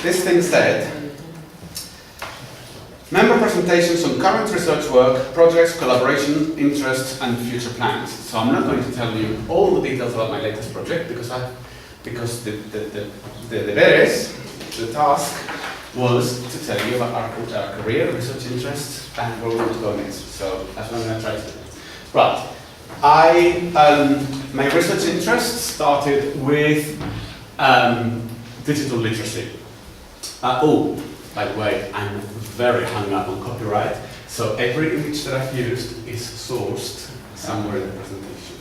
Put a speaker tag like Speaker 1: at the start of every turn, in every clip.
Speaker 1: this thing said, member presentations on current research work, projects, collaboration, interests, and future plans. So I'm not going to tell you all the details about my latest project because the deberes, the task, was to tell you about our career, research interests, and where we want to go next. So that's what I'm going to try to do. Right. My research interest started with digital literacy. Oh, by the way, I'm very hung up on copyright, so every image that I've used is sourced somewhere in the presentation.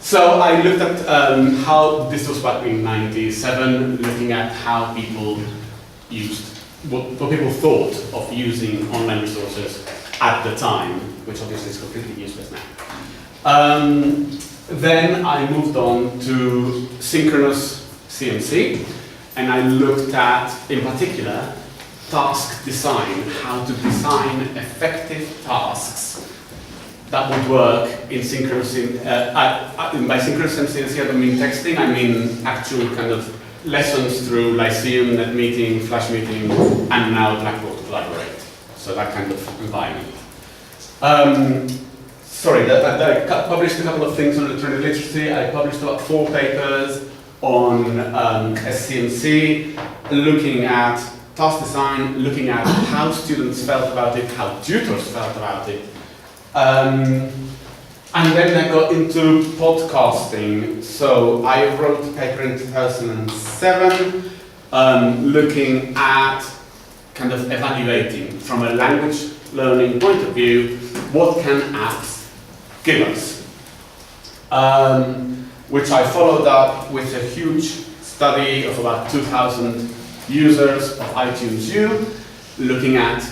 Speaker 1: So I looked at how this was back in '97, looking at how people used, what people thought of using online resources at the time, which obviously is completely useless now. Then I moved on to synchronous CMC, and I looked at, in particular, task design, how to design effective tasks that would work in synchronous, by synchronous CMC I don't mean texting, I mean actual kind of lessons through Lyceum, NetMeeting, Flash Meeting, and now Blackboard Collaborate. So that kind of environment. Sorry, I published a couple of things on electronic literacy. I published about 4 papers on SCMC, looking at task design, looking at how students felt about it, how tutors felt about it. And then I got into podcasting. So I wrote a paper in 2007 looking at kind of evaluating from a language learning point of view, what can apps give us? Which I followed up with a huge study of about 2,000 users of iTunes U, looking at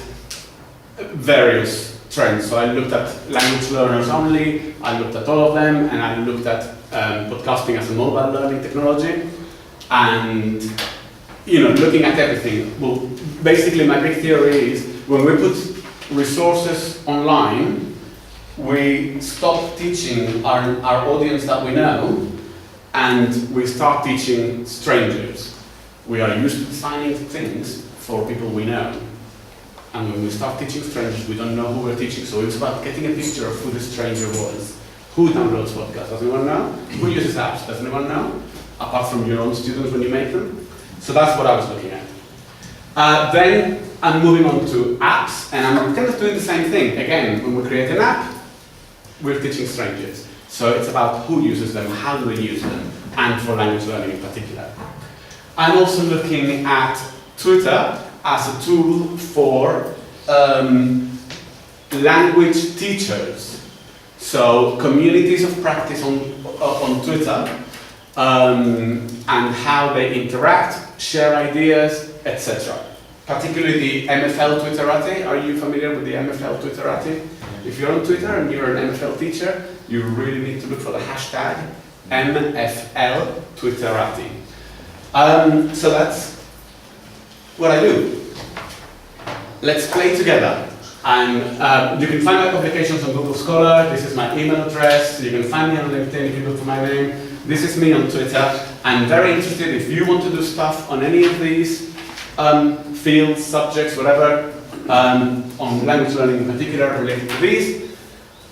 Speaker 1: various trends. So I looked at language learners only, I looked at all of them, and I looked at podcasting as a mobile learning technology, and looking at everything. Well, basically my big theory is when we put resources online, we stop teaching our audience that we know, and we start teaching strangers. We are used to designing things for people we know. And when we start teaching strangers, we don't know who we're teaching. So it's about getting a picture of who the stranger was. Who downloads podcasts? Does anyone know? Who uses apps? Does anyone know? Apart from your own students when you make them. So that's what I was looking at. Then I'm moving on to apps, and I'm kind of doing the same thing. Again, when we create an app, we're teaching strangers. So it's about who uses them, how do they use them, and for language learning in particular. I'm also looking at Twitter as a tool for language teachers. So communities of practice on Twitter, and how they interact, share ideas, etc. Particularly the MFL Twitterati. Are you familiar with the MFL Twitterati? If you're on Twitter and you're an MFL teacher, you really need to look for the hashtag MFL Twitterati. So that's what I do. Let's play together. And you can find my publications on Google Scholar. This is my email address. You can find me on LinkedIn if you look for my name. This is me on Twitter. I'm very interested if you want to do stuff on any of these fields, subjects, whatever, on language learning in particular related to these.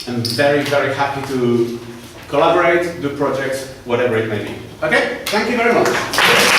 Speaker 1: I'm very, very happy to collaborate, do projects, whatever it may be. Okay, thank you very much.